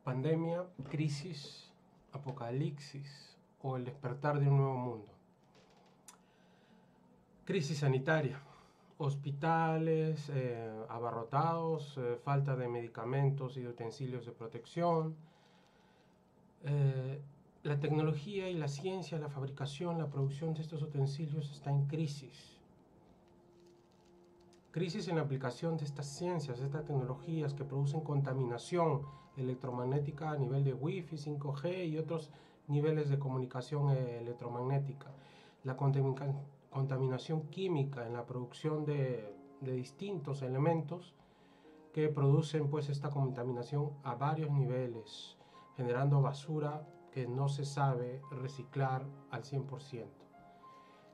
Pandemia, crisis, apocalipsis o el despertar de un nuevo mundo. Crisis sanitaria, hospitales abarrotados, falta de medicamentos y de utensilios de protección. La tecnología y la ciencia, la fabricación, la producción de estos utensilios está en crisis. Crisis en la aplicación de estas ciencias, de estas tecnologías que producen contaminación electromagnética a nivel de Wi-Fi, 5G y otros niveles de comunicación electromagnética. La contaminación química en la producción de distintos elementos que producen pues esta contaminación a varios niveles, generando basura que no se sabe reciclar al 100%.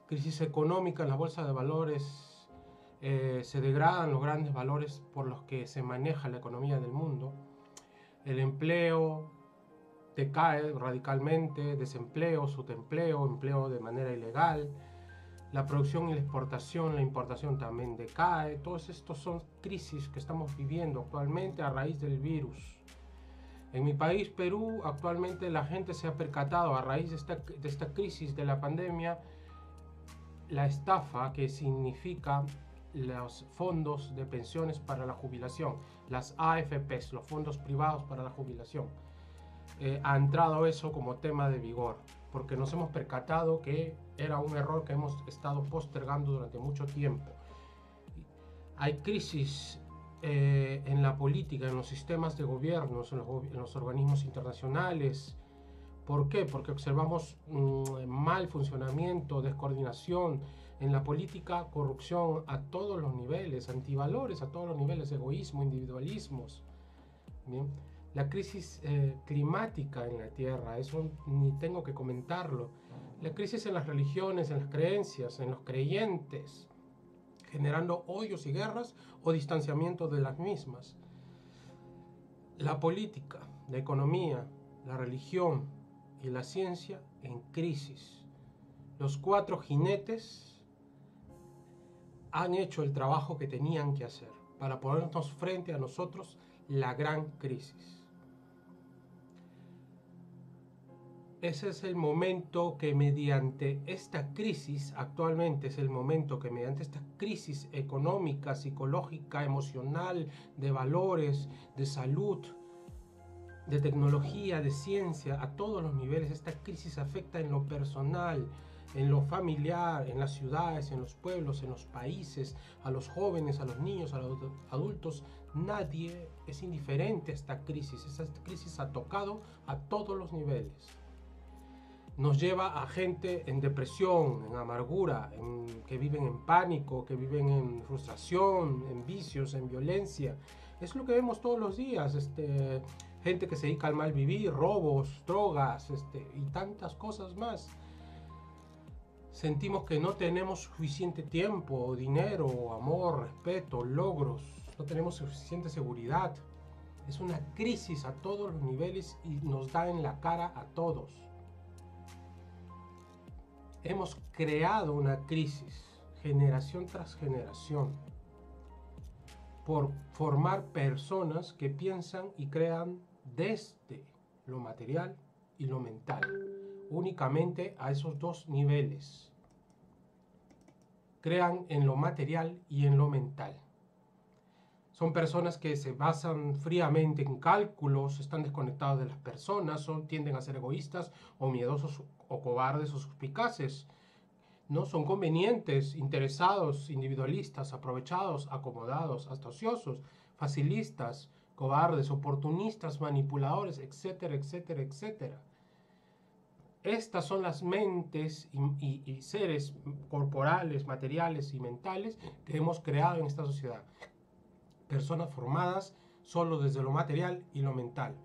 Crisis económica en la bolsa de valores. Se degradan los grandes valores por los que se maneja la economía del mundo. El empleo decae radicalmente, desempleo, subempleo, empleo de manera ilegal. La producción y la importación también decae. Todos estos son crisis que estamos viviendo actualmente a raíz del virus. En mi país, Perú, actualmente la gente se ha percatado a raíz de esta crisis de la pandemia, la estafa que significa los fondos de pensiones para la jubilación, las AFPs, los fondos privados para la jubilación. Ha entrado eso como tema de vigor, porque nos hemos percatado que era un error que hemos estado postergando durante mucho tiempo. Hay crisis en la política, en los sistemas de gobierno, en los organismos internacionales. ¿Por qué? Porque observamos mal funcionamiento, descoordinación en la política, corrupción a todos los niveles, antivalores a todos los niveles, egoísmo, individualismos. ¿Bien? La crisis climática en la Tierra, eso ni tengo que comentarlo. La crisis en las religiones, en las creencias, en los creyentes, generando odios y guerras o distanciamiento de las mismas. La política, la economía, la religión y la ciencia en crisis. Los 4 jinetes han hecho el trabajo que tenían que hacer para ponernos frente a nosotros la gran crisis. Ese es el momento que mediante esta crisis, actualmente es el momento que mediante esta crisis económica, psicológica, emocional, de valores, de salud, de tecnología, de ciencia, a todos los niveles, esta crisis afecta en lo personal, en lo familiar, en las ciudades, en los pueblos, en los países, a los jóvenes, a los niños, a los adultos. Nadie es indiferente a esta crisis. Esta crisis ha tocado a todos los niveles. Nos lleva a gente en depresión, en amargura, que viven en pánico, que viven en frustración, en vicios, en violencia. Es lo que vemos todos los días. Gente que se dedica al mal vivir, robos, drogas y tantas cosas más. Sentimos que no tenemos suficiente tiempo, dinero, amor, respeto, logros. No tenemos suficiente seguridad. Es una crisis a todos los niveles y nos da en la cara a todos. Hemos creado una crisis, generación tras generación, por formar personas que piensan y crean desde lo material y lo mental, únicamente a esos 2 niveles. Crean en lo material y en lo mental. Son personas que se basan fríamente en cálculos, están desconectados de las personas, tienden a ser egoístas o miedosos o cobardes o suspicaces. No son convenientes, interesados, individualistas, aprovechados, acomodados, hasta ociosos, facilistas, cobardes, oportunistas, manipuladores, etcétera, etcétera, etcétera. Estas son las mentes y seres corporales, materiales y mentales que hemos creado en esta sociedad. Personas formadas solo desde lo material y lo mental.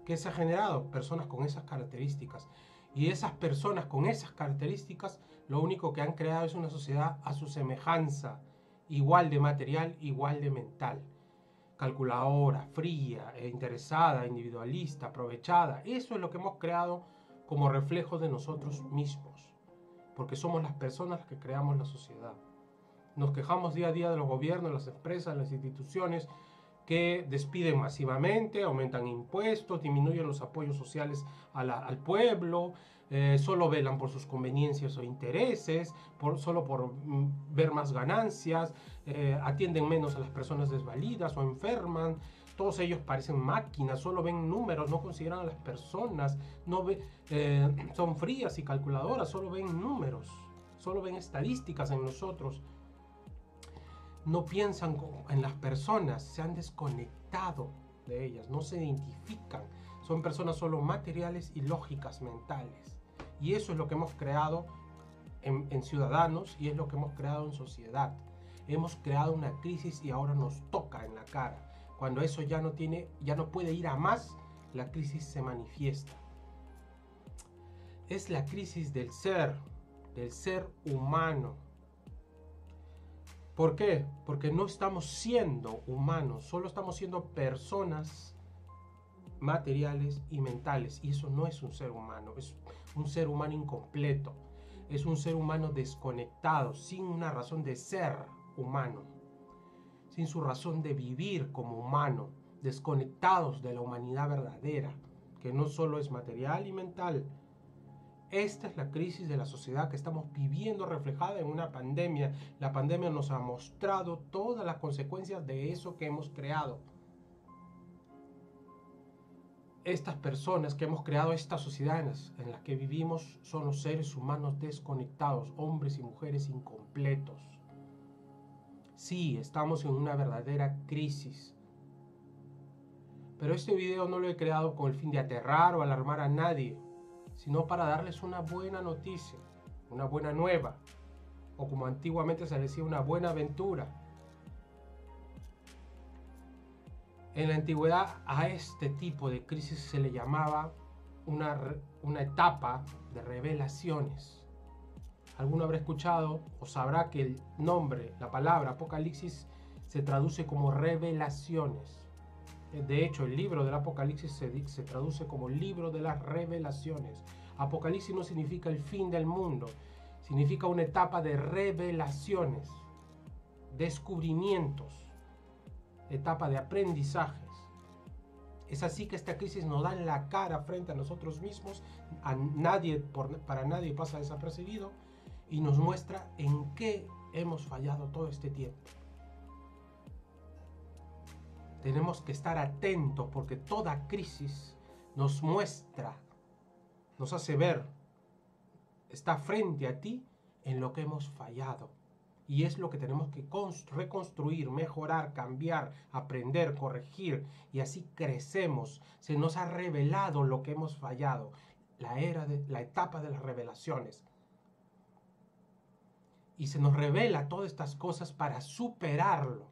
¿Qué se ha generado? Personas con esas características. Y esas personas con esas características lo único que han creado es una sociedad a su semejanza, igual de material, igual de mental. Calculadora, fría, interesada, individualista, aprovechada. Eso es lo que hemos creado como reflejo de nosotros mismos. Porque somos las personas que creamos la sociedad. Nos quejamos día a día de los gobiernos, las empresas, las instituciones, que despiden masivamente, aumentan impuestos, disminuyen los apoyos sociales al pueblo, solo velan por sus conveniencias o intereses, solo por ver más ganancias, atienden menos a las personas desvalidas o enferman. Todos ellos parecen máquinas, solo ven números, no consideran a las personas, son frías y calculadoras, solo ven números, solo ven estadísticas en nosotros. No piensan en las personas, se han desconectado de ellas, no se identifican. Son personas solo materiales y lógicas mentales. Y eso es lo que hemos creado en ciudadanos y es lo que hemos creado en sociedad. Hemos creado una crisis y ahora nos toca en la cara. Cuando eso ya no puede ir a más, la crisis se manifiesta. Es la crisis del ser humano. ¿Por qué? Porque no estamos siendo humanos, solo estamos siendo personas materiales y mentales. Y eso no es un ser humano, es un ser humano incompleto. Es un ser humano desconectado, sin una razón de ser humano, sin su razón de vivir como humano, desconectados de la humanidad verdadera, que no solo es material y mental. Esta es la crisis de la sociedad que estamos viviendo reflejada en una pandemia. La pandemia nos ha mostrado todas las consecuencias de eso que hemos creado. Estas personas que hemos creado esta sociedad en la que vivimos son los seres humanos desconectados, hombres y mujeres incompletos. Sí, estamos en una verdadera crisis. Pero este video no lo he creado con el fin de aterrar o alarmar a nadie, sino para darles una buena noticia, una buena nueva, o como antiguamente se decía, una buena aventura. En la antigüedad a este tipo de crisis se le llamaba una etapa de revelaciones. Alguno habrá escuchado o sabrá que el nombre, la palabra Apocalipsis, se traduce como revelaciones. De hecho, el libro del Apocalipsis se traduce como libro de las revelaciones. Apocalipsis no significa el fin del mundo, significa una etapa de revelaciones, descubrimientos, etapa de aprendizajes. Es así que esta crisis nos da en la cara frente a nosotros mismos, para nadie pasa desapercibido, y nos muestra en qué hemos fallado todo este tiempo. Tenemos que estar atentos porque toda crisis nos muestra, nos hace ver, está frente a ti en lo que hemos fallado. Y es lo que tenemos que reconstruir, mejorar, cambiar, aprender, corregir. Y así crecemos. Se nos ha revelado lo que hemos fallado. La etapa de las revelaciones. Y se nos revela todas estas cosas para superarlo.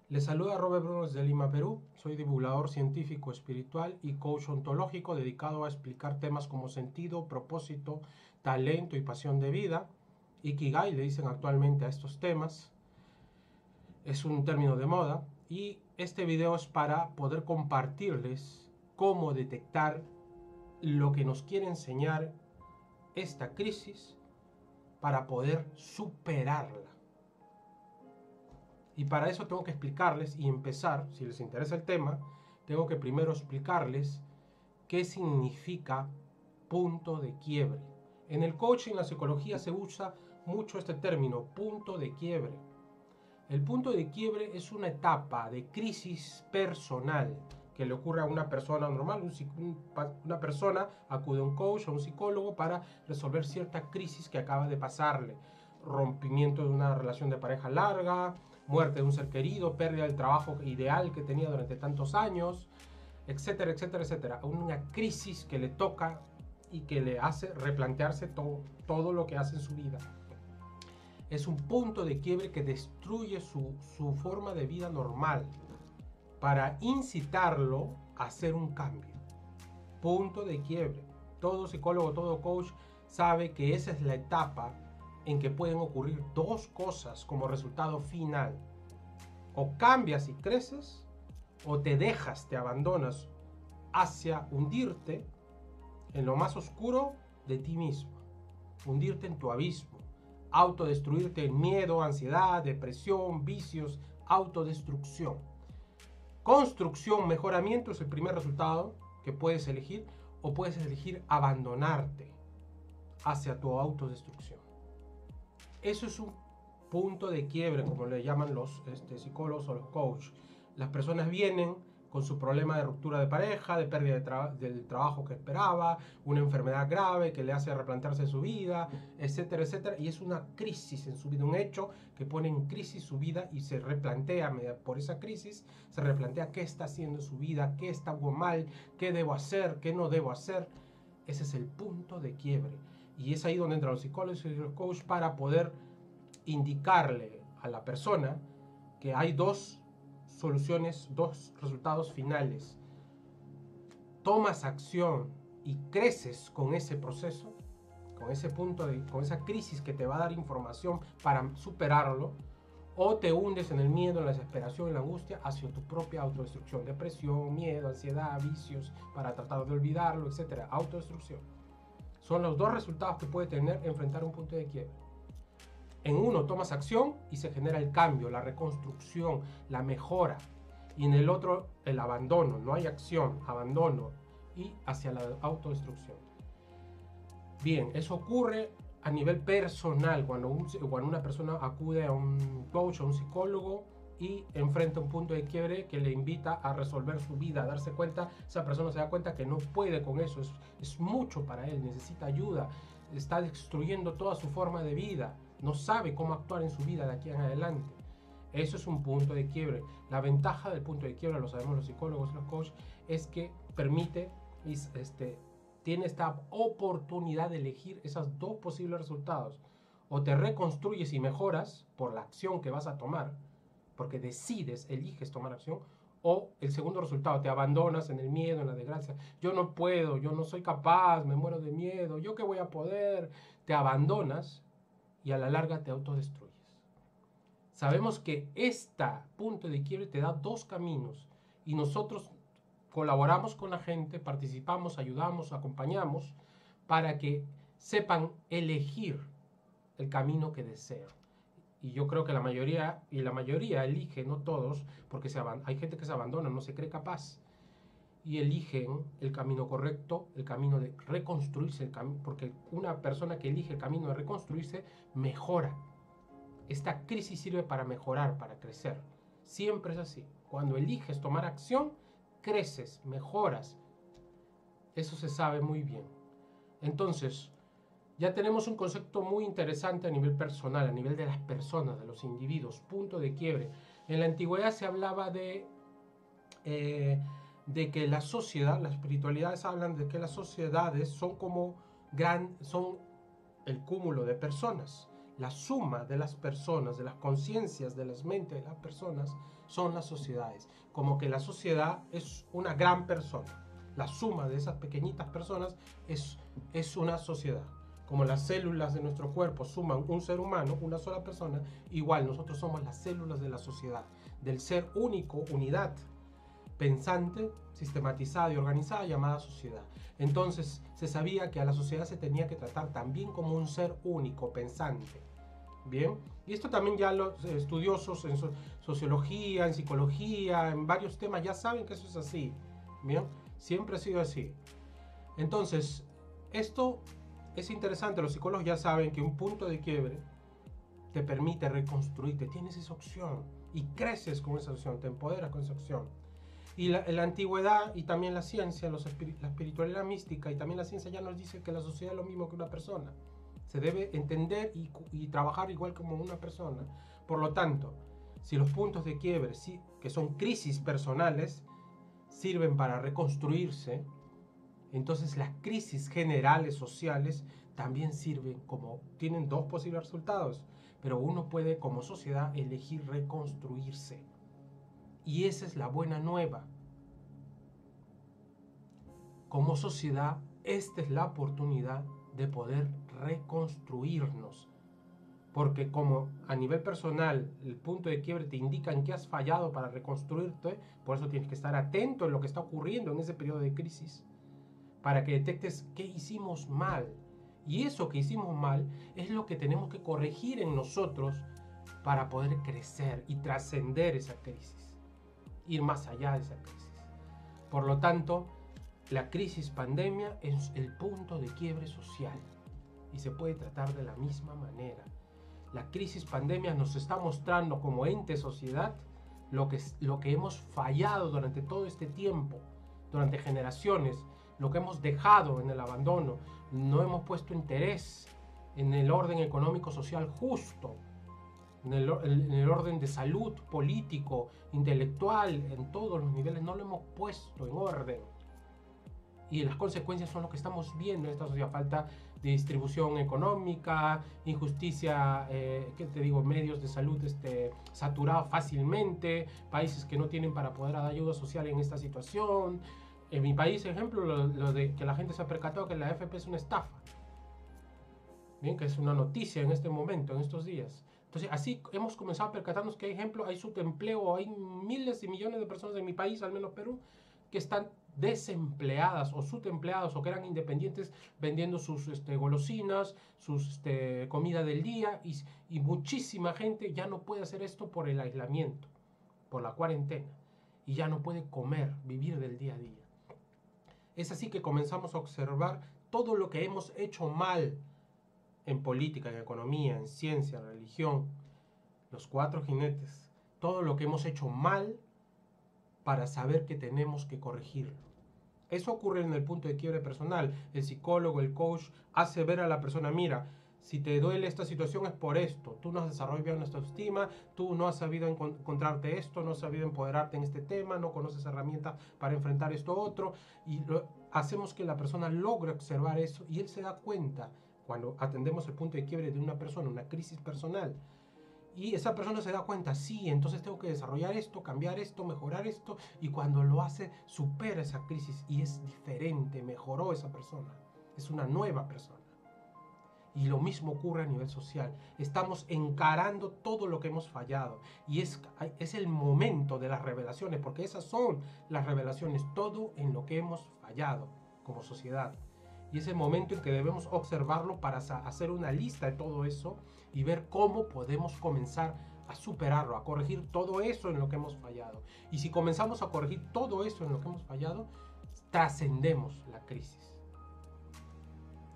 Les saluda Robert Bruno desde Lima, Perú. Soy divulgador científico, espiritual y coach ontológico dedicado a explicar temas como sentido, propósito, talento y pasión de vida. Ikigai le dicen actualmente a estos temas. Es un término de moda. Y este video es para poder compartirles cómo detectar lo que nos quiere enseñar esta crisis para poder superarla. Y para eso tengo que explicarles y empezar, si les interesa el tema, tengo que primero explicarles qué significa punto de quiebre. En el coaching, en la psicología, se usa mucho este término, punto de quiebre. El punto de quiebre es una etapa de crisis personal que le ocurre a una persona normal. Una persona acude a un coach o a un psicólogo para resolver cierta crisis que acaba de pasarle. Rompimiento de una relación de pareja larga, muerte de un ser querido, pérdida del trabajo ideal que tenía durante tantos años, etcétera, etcétera, etcétera. Una crisis que le toca y que le hace replantearse todo lo que hace en su vida. Es un punto de quiebre que destruye su forma de vida normal para incitarlo a hacer un cambio. Punto de quiebre. Todo psicólogo, todo coach sabe que esa es la etapa en que pueden ocurrir dos cosas como resultado final. O cambias y creces, o te dejas, te abandonas hacia hundirte en lo más oscuro de ti mismo, hundirte en tu abismo, autodestruirte en miedo, ansiedad, depresión, vicios, autodestrucción. Construcción, mejoramiento es el primer resultado que puedes elegir, o puedes elegir abandonarte hacia tu autodestrucción. Eso es un punto de quiebre, como le llaman los psicólogos o los coaches. Las personas vienen con su problema de ruptura de pareja, de pérdida del trabajo que esperaba, una enfermedad grave que le hace replantearse su vida, etcétera, etcétera. Y es una crisis en su vida, un hecho que pone en crisis su vida y se replantea por esa crisis, se replantea qué está haciendo en su vida, qué está mal, qué debo hacer, qué no debo hacer. Ese es el punto de quiebre. Y es ahí donde entran los psicólogos y los coaches para poder indicarle a la persona que hay dos soluciones, dos resultados finales. Tomas acción y creces con ese proceso, con ese punto, con esa crisis que te va a dar información para superarlo, o te hundes en el miedo, en la desesperación, en la angustia, hacia tu propia autodestrucción, depresión, miedo, ansiedad, vicios, para tratar de olvidarlo, etcétera, autodestrucción. Son los dos resultados que puede tener enfrentar un punto de quiebre. En uno tomas acción y se genera el cambio, la reconstrucción, la mejora. Y en el otro el abandono, no hay acción, abandono y hacia la autodestrucción. Bien, eso ocurre a nivel personal cuando una persona acude a un coach, a un psicólogo y enfrenta un punto de quiebre que le invita a resolver su vida, a darse cuenta, esa persona se da cuenta que no puede con eso, es mucho para él, necesita ayuda, está destruyendo toda su forma de vida, no sabe cómo actuar en su vida de aquí en adelante. Eso es un punto de quiebre. La ventaja del punto de quiebre, lo sabemos los psicólogos, los coaches, es que permite, tiene esta oportunidad de elegir esos dos posibles resultados. O te reconstruyes y mejoras por la acción que vas a tomar, porque decides, eliges tomar acción, o el segundo resultado, te abandonas en el miedo, en la desgracia. Yo no puedo, yo no soy capaz, me muero de miedo, yo qué voy a poder. Te abandonas y a la larga te autodestruyes. Sabemos que este punto de quiebre te da dos caminos y nosotros colaboramos con la gente, participamos, ayudamos, acompañamos para que sepan elegir el camino que desean. Y yo creo que la mayoría elige, no todos, porque hay gente que se abandona, no se cree capaz. Y eligen el camino correcto, el camino de reconstruirse, porque una persona que elige el camino de reconstruirse mejora. Esta crisis sirve para mejorar, para crecer. Siempre es así. Cuando eliges tomar acción, creces, mejoras. Eso se sabe muy bien. Entonces, ya tenemos un concepto muy interesante a nivel personal, a nivel de las personas, de los individuos, punto de quiebre. En la antigüedad se hablaba de que la sociedad, las espiritualidades hablan de que las sociedades son son el cúmulo de personas. La suma de las personas, de las conciencias, de las mentes de las personas, son las sociedades. Como que la sociedad es una gran persona. La suma de esas pequeñitas personas es una sociedad. Como las células de nuestro cuerpo suman un ser humano, una sola persona, igual nosotros somos las células de la sociedad, del ser único, unidad, pensante, sistematizada y organizada, llamada sociedad. Entonces se sabía que a la sociedad se tenía que tratar también como un ser único, pensante. Bien, y esto también ya los estudiosos en sociología, en psicología, en varios temas ya saben que eso es así. Bien, siempre ha sido así. Entonces, esto es interesante, los psicólogos ya saben que un punto de quiebre te permite reconstruirte, tienes esa opción y creces con esa opción, te empoderas con esa opción. Y la antigüedad y también la ciencia, la espiritualidad mística y también la ciencia ya nos dice que la sociedad es lo mismo que una persona. Se debe entender y trabajar igual como una persona. Por lo tanto, si los puntos de quiebre, que son crisis personales, sirven para reconstruirse, entonces las crisis generales sociales también sirven tienen dos posibles resultados, pero uno puede como sociedad elegir reconstruirse. Y esa es la buena nueva. Como sociedad, esta es la oportunidad de poder reconstruirnos. Porque como a nivel personal el punto de quiebre te indica en qué has fallado para reconstruirte, por eso tienes que estar atento en lo que está ocurriendo en ese periodo de crisis, para que detectes qué hicimos mal Y eso que hicimos mal es lo que tenemos que corregir en nosotros para poder crecer y trascender esa crisis, ir más allá de esa crisis. Por lo tanto, la crisis pandemia es el punto de quiebre social y se puede tratar de la misma manera. La crisis pandemia nos está mostrando como ente sociedad lo que hemos fallado durante todo este tiempo, durante generaciones, lo que hemos dejado en el abandono. No hemos puesto interés en el orden económico social justo, en el orden de salud, político, intelectual, en todos los niveles, no lo hemos puesto en orden. Y las consecuencias son lo que estamos viendo en esta sociedad: falta de distribución económica, injusticia, ¿qué te digo? Medios de salud saturados fácilmente, países que no tienen para poder dar ayuda social en esta situación. En mi país, ejemplo, lo de que la gente se ha percatado que la AFP es una estafa. Bien, que es una noticia en este momento, en estos días. Entonces, así hemos comenzado a percatarnos que, ejemplo, hay subempleo, hay miles y millones de personas en mi país, al menos Perú, que están desempleadas o subempleadas o que eran independientes vendiendo sus golosinas, sus comida del día, y muchísima gente ya no puede hacer esto por el aislamiento, por la cuarentena, y ya no puede comer, vivir del día a día. Es así que comenzamos a observar todo lo que hemos hecho mal en política, en economía, en ciencia, en religión, los cuatro jinetes, todo lo que hemos hecho mal para saber que tenemos que corregirlo. Eso ocurre en el punto de quiebre personal. El psicólogo, el coach, hace ver a la persona: mira, si te duele esta situación es por esto, tú no has desarrollado bien nuestra autoestima, tú no has sabido encontrarte esto, no has sabido empoderarte en este tema, no conoces herramientas para enfrentar esto otro, y hacemos que la persona logre observar eso, y él se da cuenta cuando atendemos el punto de quiebre de una persona, una crisis personal. Y esa persona se da cuenta: sí, entonces tengo que desarrollar esto, cambiar esto, mejorar esto. Y cuando lo hace, supera esa crisis y es diferente, mejoró esa persona. Es una nueva persona. Y lo mismo ocurre a nivel social. Estamos encarando todo lo que hemos fallado. Y es el momento de las revelaciones, porque esas son las revelaciones, todo en lo que hemos fallado como sociedad. Y es el momento en que debemos observarlo para hacer una lista de todo eso y ver cómo podemos comenzar a superarlo, a corregir todo eso en lo que hemos fallado. Y si comenzamos a corregir todo eso en lo que hemos fallado, trascendemos la crisis.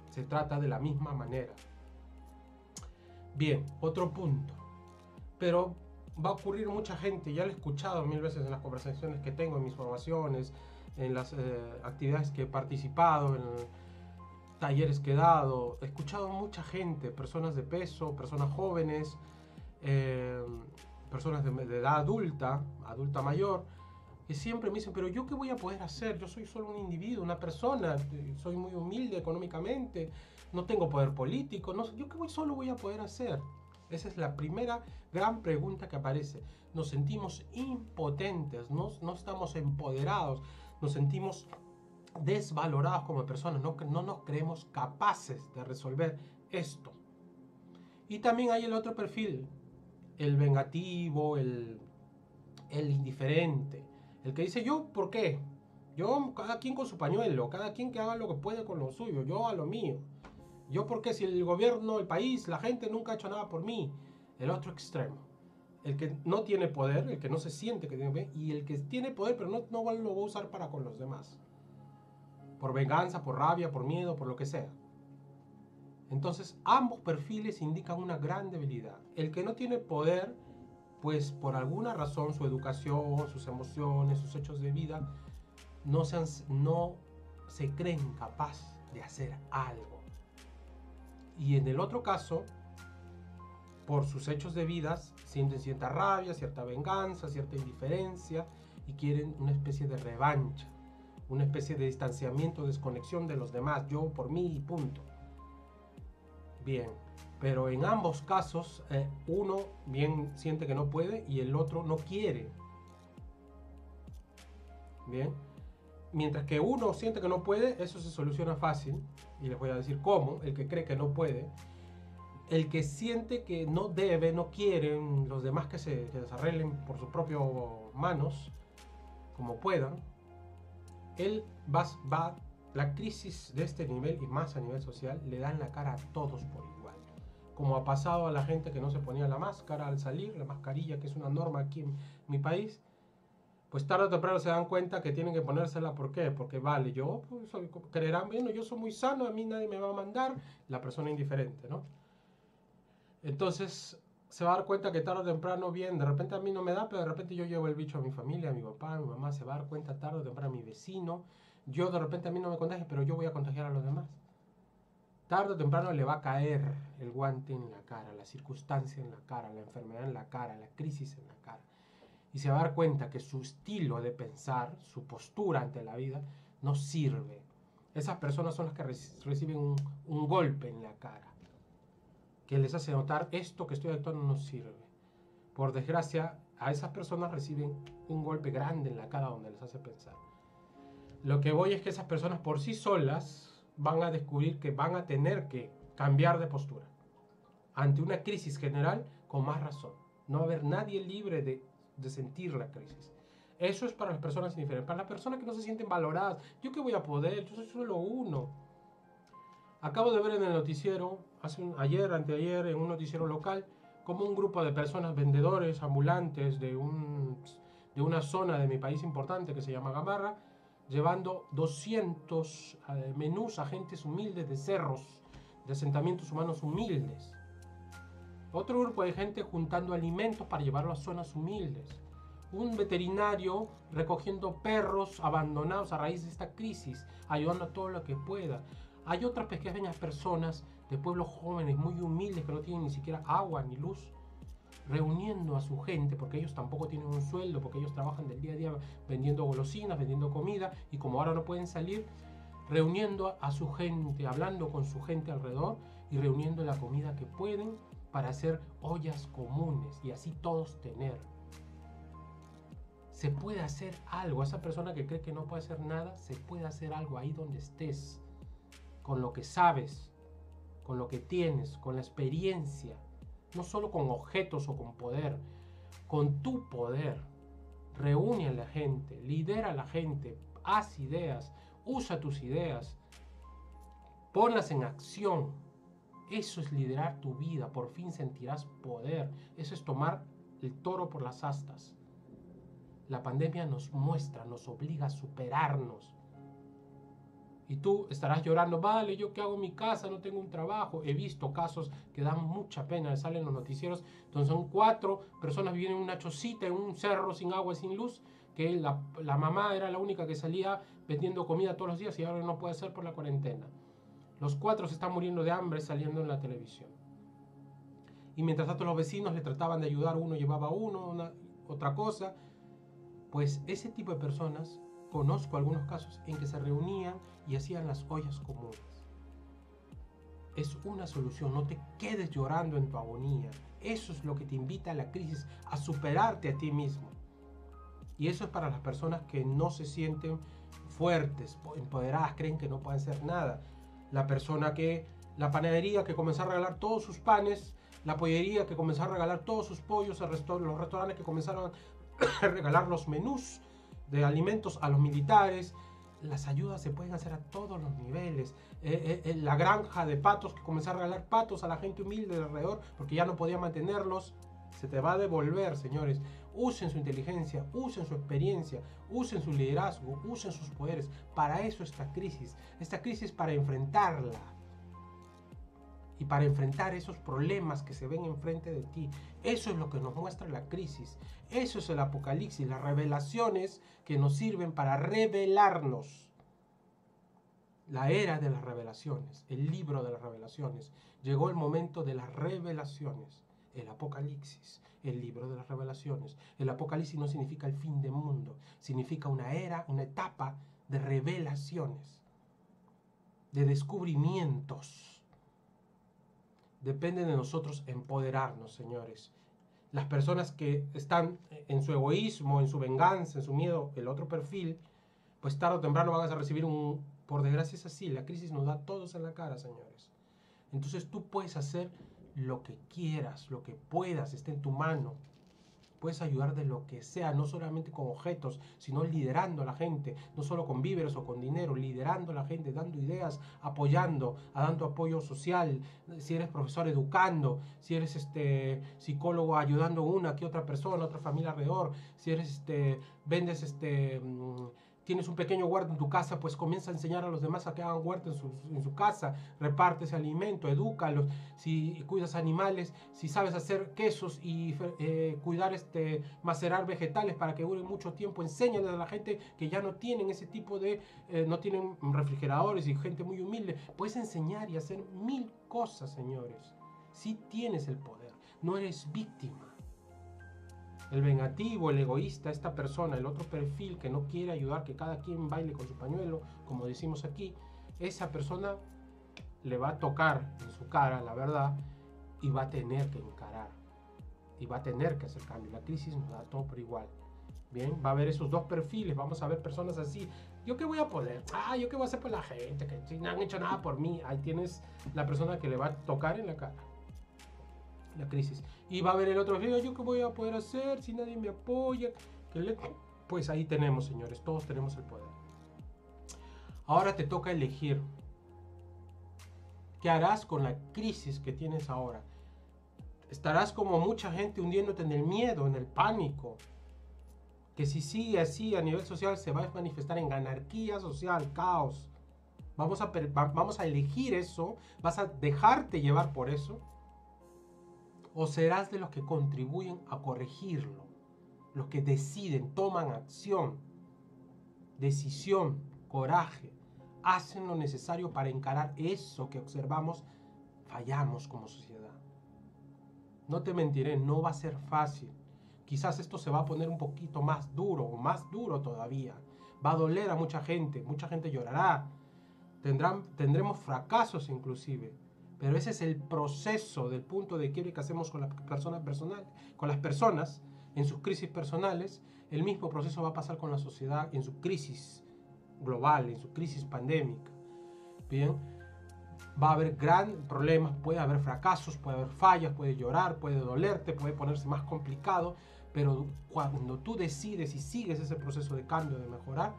Se trata de la misma manera. Bien, otro punto. Pero va a ocurrir mucha gente, ya lo he escuchado mil veces en las conversaciones que tengo, en mis formaciones, en las actividades que he participado, en talleres que he dado. He escuchado a mucha gente, personas de peso, personas jóvenes, personas de edad adulta mayor, que siempre me dicen: pero ¿yo qué voy a poder hacer? Yo soy solo un individuo, una persona, soy muy humilde económicamente, no tengo poder político, no, ¿yo qué solo voy a poder hacer? Esa es la primera gran pregunta que aparece. Nos sentimos impotentes, no estamos empoderados, nos sentimos desvalorados como personas, no nos creemos capaces de resolver esto. Y también hay el otro perfil, el vengativo, el indiferente, el que dice: yo, ¿por qué? Yo, cada quien con su pañuelo, cada quien que haga lo que puede con lo suyo, yo a lo mío. Yo, ¿por qué? Si el gobierno, el país, la gente nunca ha hecho nada por mí. El otro extremo, el que no tiene poder, el que no se siente que tiene poder, y el que tiene poder pero no lo va a usar para con los demás, por venganza, por rabia, por miedo, por lo que sea. Entonces, ambos perfiles indican una gran debilidad. El que no tiene poder, pues por alguna razón, su educación, sus emociones, sus hechos de vida, no se creen capaz de hacer algo. Y en el otro caso, por sus hechos de vida, sienten cierta rabia, cierta venganza, cierta indiferencia, y quieren una especie de revancha, una especie de distanciamiento, desconexión de los demás, yo por mí y punto. Bien, pero en ambos casos, uno bien siente que no puede y el otro no quiere. Bien, mientras que uno siente que no puede, eso se soluciona fácil, y les voy a decir cómo. El que cree que no puede, el que siente que no debe, no quieren, los demás que se desarreglen por sus propias manos, como puedan, él va la crisis de este nivel y más a nivel social le dan la cara a todos por igual. Como ha pasado a la gente que no se ponía la máscara al salir, la mascarilla, que es una norma aquí en mi país, pues tarde o temprano se dan cuenta que tienen que ponérsela. ¿Por qué? Porque vale, yo pues, creerán, bueno, yo soy muy sano, a mí nadie me va a mandar, la persona indiferente, ¿no? Entonces se va a dar cuenta que tarde o temprano, bien, de repente a mí no me da, pero de repente yo llevo el bicho a mi familia, a mi papá, a mi mamá, se va a dar cuenta tarde o temprano a mi vecino, yo de repente a mí no me contagio, pero yo voy a contagiar a los demás. Tarde o temprano le va a caer el guante en la cara, la circunstancia en la cara, la enfermedad en la cara, la crisis en la cara. Y se va a dar cuenta que su estilo de pensar, su postura ante la vida, no sirve. Esas personas son las que reciben un golpe en la cara, que les hace notar esto que estoy actuando no sirve. Por desgracia, a esas personas reciben un golpe grande en la cara donde les hace pensar. Lo que voy es que esas personas por sí solas van a descubrir que van a tener que cambiar de postura. Ante una crisis general, con más razón. No va a haber nadie libre de sentir la crisis. Eso es para las personas indiferentes. Para las personas que no se sienten valoradas, ¿yo qué voy a poder? Yo soy solo uno. Acabo de ver en el noticiero, ayer, anteayer, en un noticiero local, como un grupo de personas, vendedores, ambulantes de una zona de mi país importante que se llama Gamarra, llevando 200 menús a gentes humildes de cerros, de asentamientos humanos humildes. Otro grupo de gente juntando alimentos para llevarlo a zonas humildes. Un veterinario recogiendo perros abandonados a raíz de esta crisis, ayudando a todo lo que pueda. Hay otras pequeñas personas de pueblos jóvenes muy humildes que no tienen ni siquiera agua ni luz, reuniendo a su gente, porque ellos tampoco tienen un sueldo, porque ellos trabajan del día a día vendiendo golosinas, vendiendo comida, y como ahora no pueden salir, reuniendo a su gente, hablando con su gente alrededor y reuniendo la comida que pueden para hacer ollas comunes y así todos tener. Se puede hacer algo. Esa persona que cree que no puede hacer nada, se puede hacer algo ahí donde estés, con lo que sabes, con lo que tienes, con la experiencia, no solo con objetos o con poder, con tu poder. Reúne a la gente, lidera a la gente, haz ideas, usa tus ideas, ponlas en acción. Eso es liderar tu vida, por fin sentirás poder. Eso es tomar el toro por las astas. La pandemia nos muestra, nos obliga a superarnos. Y tú estarás llorando, vale, ¿yo qué hago en mi casa? No tengo un trabajo. He visto casos que dan mucha pena, salen en los noticieros, donde son 4 personas viviendo en una chocita, en un cerro sin agua y sin luz, que la mamá era la única que salía vendiendo comida todos los días y ahora no puede hacer por la cuarentena. Los 4 se están muriendo de hambre saliendo en la televisión. Y mientras tanto los vecinos le trataban de ayudar, uno llevaba otra cosa. Pues ese tipo de personas, conozco algunos casos en que se reunían y hacían las ollas comunes. Es una solución, no te quedes llorando en tu agonía. Eso es lo que te invita a la crisis, a superarte a ti mismo. Y eso es para las personas que no se sienten fuertes, empoderadas, creen que no pueden hacer nada. La panadería que comenzó a regalar todos sus panes, la pollería que comenzó a regalar todos sus pollos, los restaurantes que comenzaron a regalar los menús de alimentos a los militares. Las ayudas se pueden hacer a todos los niveles. La granja de patos que comenzó a regalar patos a la gente humilde de alrededor porque ya no podía mantenerlos. Se te va a devolver, señores. Usen su inteligencia, usen su experiencia, usen su liderazgo, usen sus poderes. Para eso esta crisis para enfrentarla. Y para enfrentar esos problemas que se ven enfrente de ti. Eso es lo que nos muestra la crisis. Eso es el apocalipsis, las revelaciones que nos sirven para revelarnos. La era de las revelaciones, el libro de las revelaciones. Llegó el momento de las revelaciones. El apocalipsis, el libro de las revelaciones. El apocalipsis no significa el fin del mundo, significa una era, una etapa de revelaciones, de descubrimientos. Depende de nosotros empoderarnos, señores. Las personas que están en su egoísmo, en su venganza, en su miedo, el otro perfil, pues tarde o temprano van a recibir por desgracia es así, la crisis nos da a todos en la cara, señores. Entonces tú puedes hacer lo que quieras, lo que puedas, esté en tu mano. puedes ayudar de lo que sea, no solamente con objetos, sino liderando a la gente, no solo con víveres o con dinero, liderando a la gente, dando ideas, apoyando, dando apoyo social. Si eres profesor, educando. Si eres psicólogo, ayudando a una que otra persona, otra familia alrededor. Si eres vendes tienes un pequeño huerto en tu casa, pues comienza a enseñar a los demás a que hagan huerto en su casa, reparte ese alimento, edúcalos. Si cuidas animales, si sabes hacer quesos y cuidar, macerar vegetales para que duren mucho tiempo, enséñales a la gente que ya no tienen ese tipo de, no tienen refrigeradores y gente muy humilde. Puedes enseñar y hacer mil cosas, señores. Si tienes el poder, no eres víctima. El vengativo, el egoísta, esta persona, el otro perfil que no quiere ayudar, que cada quien baile con su pañuelo, como decimos aquí, esa persona le va a tocar en su cara la verdad y va a tener que encarar y va a tener que hacer cambio. La crisis nos da todo por igual. Bien, va a haber esos dos perfiles, vamos a ver personas así. ¿Yo qué voy a poder? ¿Yo qué voy a hacer por la gente? Que si no han hecho nada por mí. Ahí tienes la persona que le va a tocar en la cara la crisis. Y va a haber el otro, ¿yo qué voy a poder hacer si nadie me apoya? Pues ahí tenemos, señores, todos tenemos el poder. Ahora te toca elegir. ¿Qué harás con la crisis que tienes ahora? Estarás como mucha gente hundiéndote en el miedo, en el pánico, que si sigue así a nivel social se va a manifestar en anarquía social, caos. Vamos a elegir eso, vas a dejarte llevar por eso, o serás de los que contribuyen a corregirlo, los que deciden, toman acción, decisión, coraje, hacen lo necesario para encarar eso que observamos, fallamos como sociedad. No te mentiré, no va a ser fácil. Quizás esto se va a poner un poquito más duro, o más duro todavía. Va a doler a mucha gente llorará, tendremos fracasos inclusive. Pero ese es el proceso del punto de quiebre que hacemos con las personas en sus crisis personales. El mismo proceso va a pasar con la sociedad en su crisis global, en su crisis pandémica. Bien, va a haber gran problemas, puede haber fracasos, puede haber fallas, puede llorar, puede dolerte, puede ponerse más complicado, pero cuando tú decides y sigues ese proceso de cambio, de mejorar,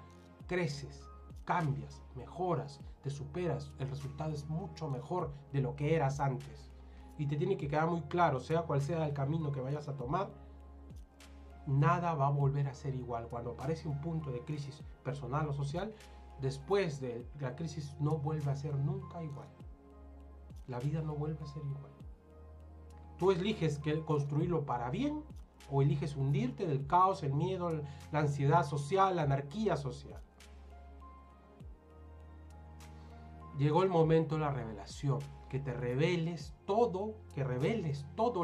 creces, cambias, mejoras, te superas, el resultado es mucho mejor de lo que eras antes. Y te tiene que quedar muy claro, sea cual sea el camino que vayas a tomar, nada va a volver a ser igual. Cuando aparece un punto de crisis personal o social, después de la crisis no vuelve a ser nunca igual. La vida no vuelve a ser igual. Tú eliges que construirlo para bien o eliges hundirte del caos, el miedo, la ansiedad social, la anarquía social. Llegó el momento de la revelación, que te reveles todo,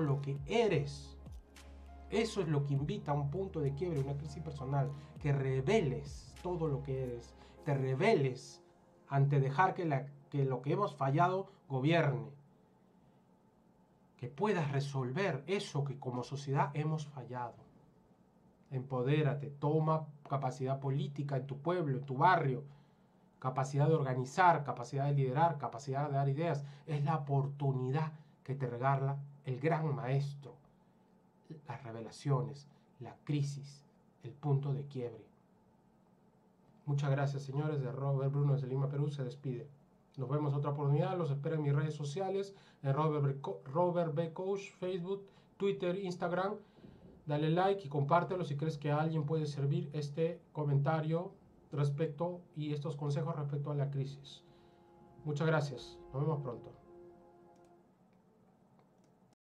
lo que eres. Eso es lo que invita a un punto de quiebre, una crisis personal, que reveles todo lo que eres, te reveles ante dejar que lo que hemos fallado gobierne, que puedas resolver eso que como sociedad hemos fallado. Empodérate, toma capacidad política en tu pueblo, en tu barrio, capacidad de organizar, capacidad de liderar, capacidad de dar ideas. Es la oportunidad que te regala el gran maestro. Las revelaciones, la crisis, el punto de quiebre. Muchas gracias, señores. De Robert Bruno desde Lima, Perú, se despide. Nos vemos otra oportunidad. Los espero en mis redes sociales, en Robert B. Coach, Facebook, Twitter, Instagram. Dale like y compártelo si crees que a alguien puede servir este comentario respecto y estos consejos respecto a la crisis. Muchas gracias. Nos vemos pronto.